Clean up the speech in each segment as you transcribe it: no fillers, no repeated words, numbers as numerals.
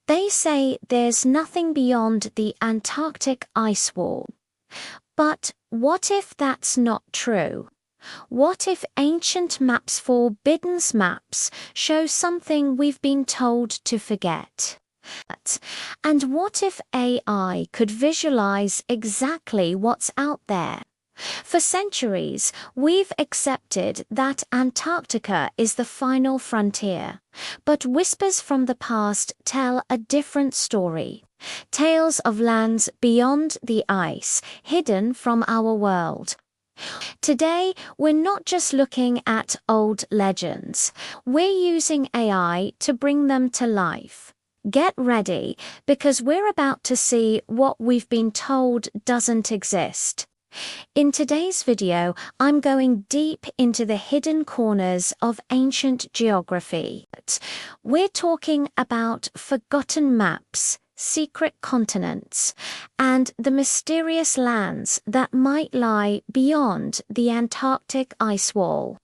They say there's nothing beyond the Antarctic ice wall. But what if that's not true? What if ancient maps, forbidden maps, show something we've been told to forget? And what if AI could visualize exactly what's out there? For centuries, we've accepted that Antarctica is the final frontier. But whispers from the past tell a different story. Tales of lands beyond the ice, hidden from our world. Today, we're not just looking at old legends. We're using AI to bring them to life. Get ready, because we're about to see what we've been told doesn't exist. In today's video, I'm going deep into the hidden corners of ancient geography. We're talking about forgotten maps, secret continents, and the mysterious lands that might lie beyond the Antarctic ice wall.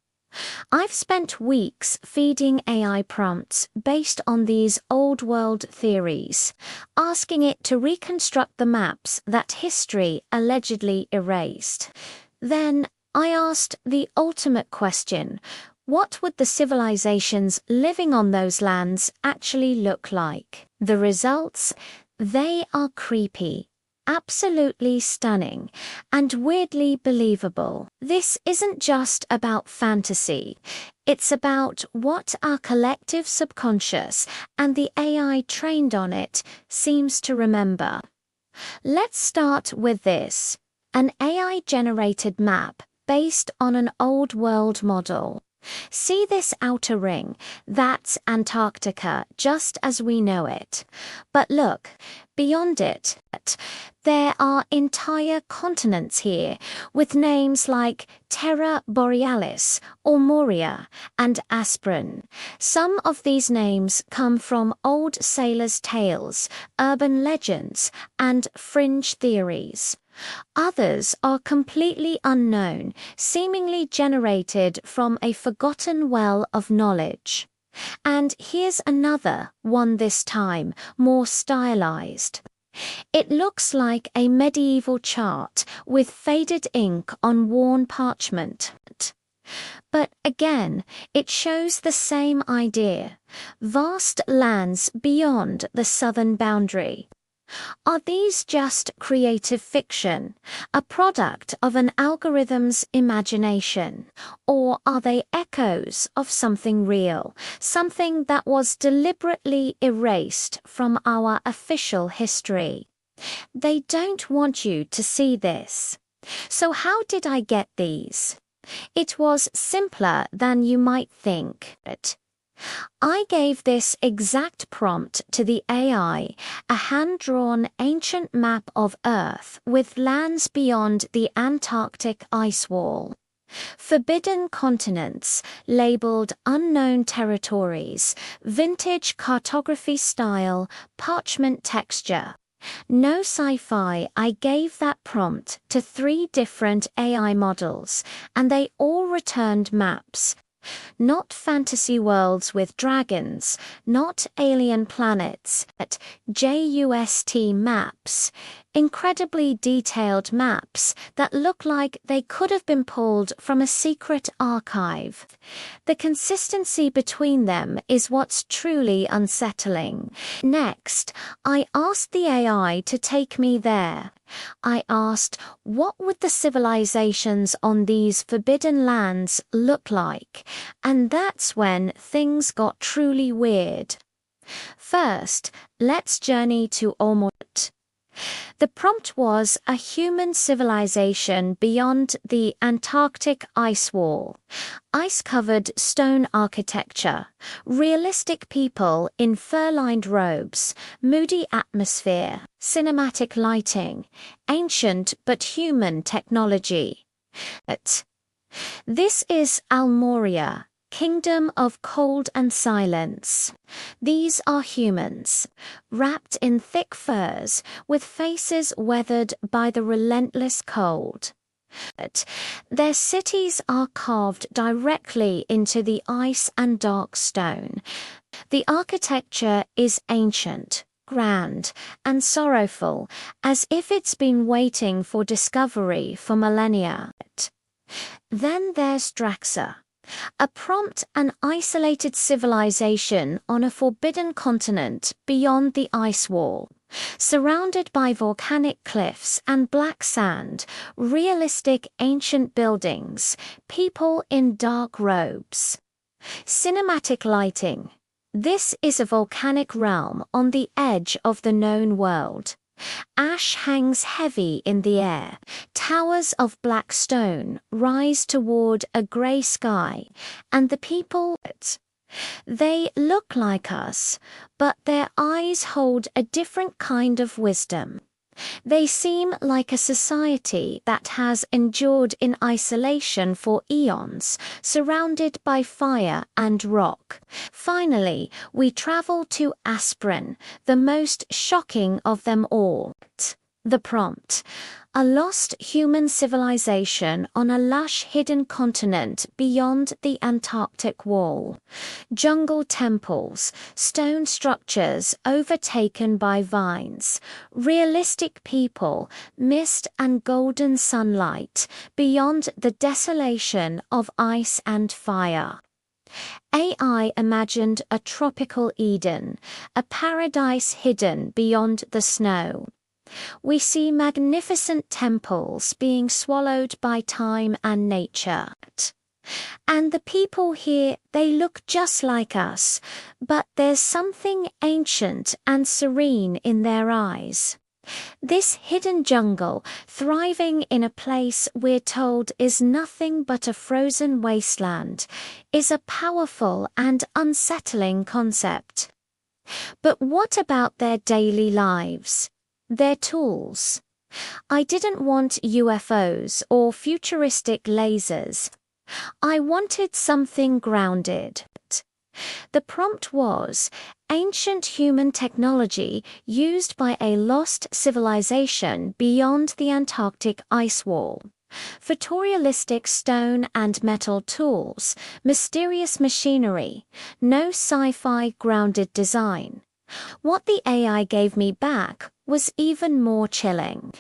I've spent weeks feeding AI prompts based on these old-world theories, asking it to reconstruct the maps that history allegedly erased. Then I asked the ultimate question: what would the civilizations living on those lands actually look like? The results? They are creepy, absolutely stunning, and weirdly believable. This isn't just about fantasy. It's about what our collective subconscious and the AI trained on it seems to remember. Let's start with this: an AI-generated map based on an old-world model. See this outer ring? That's Antarctica, just as we know it. But look, beyond it, there are entire continents here, with names like Terra Borealis, or Moria, and Aspirin. Some of these names come from old sailors' tales, urban legends, and fringe theories. Others are completely unknown, seemingly generated from a forgotten well of knowledge. And here's another one, this time more stylized. It looks like a medieval chart with faded ink on worn parchment. But again, it shows the same idea: vast lands beyond the southern boundary. Are these just creative fiction, a product of an algorithm's imagination? Or are they echoes of something real, something that was deliberately erased from our official history? They don't want you to see this. So how did I get these? It was simpler than you might think. I gave this exact prompt to the AI, a hand-drawn ancient map of Earth with lands beyond the Antarctic ice wall. Forbidden continents, labeled unknown territories, vintage cartography style, parchment texture. No sci-fi. I gave that prompt to 3 different AI models, and they all returned maps. Not fantasy worlds with dragons, not alien planets, but just maps. Incredibly detailed maps that look like they could have been pulled from a secret archive. The consistency between them is what's truly unsettling. Next, I asked the AI to take me there. I asked, what would the civilizations on these forbidden lands look like? And that's when things got truly weird. First, let's journey to Ormont. The prompt was a human civilization beyond the Antarctic ice wall. Ice-covered stone architecture, realistic people in fur-lined robes, moody atmosphere, cinematic lighting, ancient but human technology. This is Almoria, Kingdom of Cold and Silence. These are humans, wrapped in thick furs, with faces weathered by the relentless cold. Their cities are carved directly into the ice and dark stone. The architecture is ancient, grand, and sorrowful, as if it's been waiting for discovery for millennia. Then there's Draxa, a prompt and isolated civilization on a forbidden continent beyond the ice wall. Surrounded by volcanic cliffs and black sand, realistic ancient buildings, people in dark robes. Cinematic lighting. This is a volcanic realm on the edge of the known world. Ash hangs heavy in the air. Towers of black stone rise toward a grey sky, and the people, they look like us, but their eyes hold a different kind of wisdom. They seem like a society that has endured in isolation for eons, surrounded by fire and rock. Finally, we travel to Aspirin, the most shocking of them all. The prompt. A lost human civilization on a lush hidden continent beyond the Antarctic wall. Jungle temples, stone structures overtaken by vines, realistic people, mist and golden sunlight, beyond the desolation of ice and fire. AI imagined a tropical Eden, a paradise hidden beyond the snow. We see magnificent temples being swallowed by time and nature. And the people here, they look just like us, but there's something ancient and serene in their eyes. This hidden jungle, thriving in a place we're told is nothing but a frozen wasteland, is a powerful and unsettling concept. But what about their daily lives? Their tools? I didn't want UFOs or futuristic lasers. I wanted something grounded. The prompt was ancient human technology used by a lost civilization beyond the Antarctic ice wall. Photorealistic stone and metal tools, mysterious machinery, no sci-fi grounded design. What the AI gave me back was even more chilling.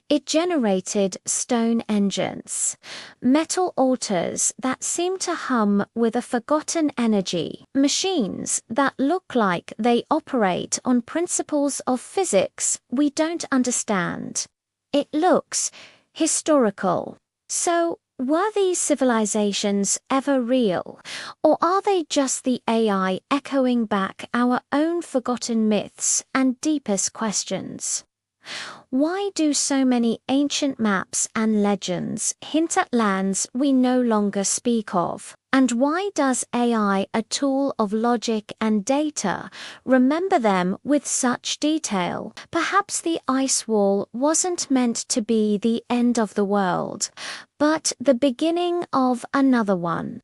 It generated stone engines, metal altars that seem to hum with a forgotten energy, machines that look like they operate on principles of physics we don't understand. It looks historical. So, were these civilizations ever real, or are they just the AI echoing back our own forgotten myths and deepest questions? Why do so many ancient maps and legends hint at lands we no longer speak of? And why does AI, a tool of logic and data, remember them with such detail? Perhaps the ice wall wasn't meant to be the end of the world, but the beginning of another one.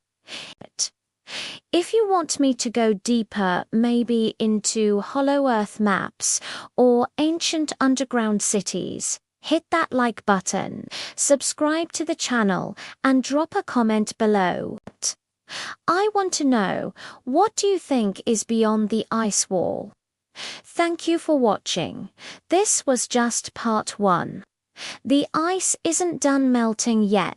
If you want me to go deeper, maybe into Hollow Earth maps or ancient underground cities, hit that like button, subscribe to the channel, and drop a comment below. I want to know, what do you think is beyond the ice wall? Thank you for watching. This was just part 1. The ice isn't done melting yet.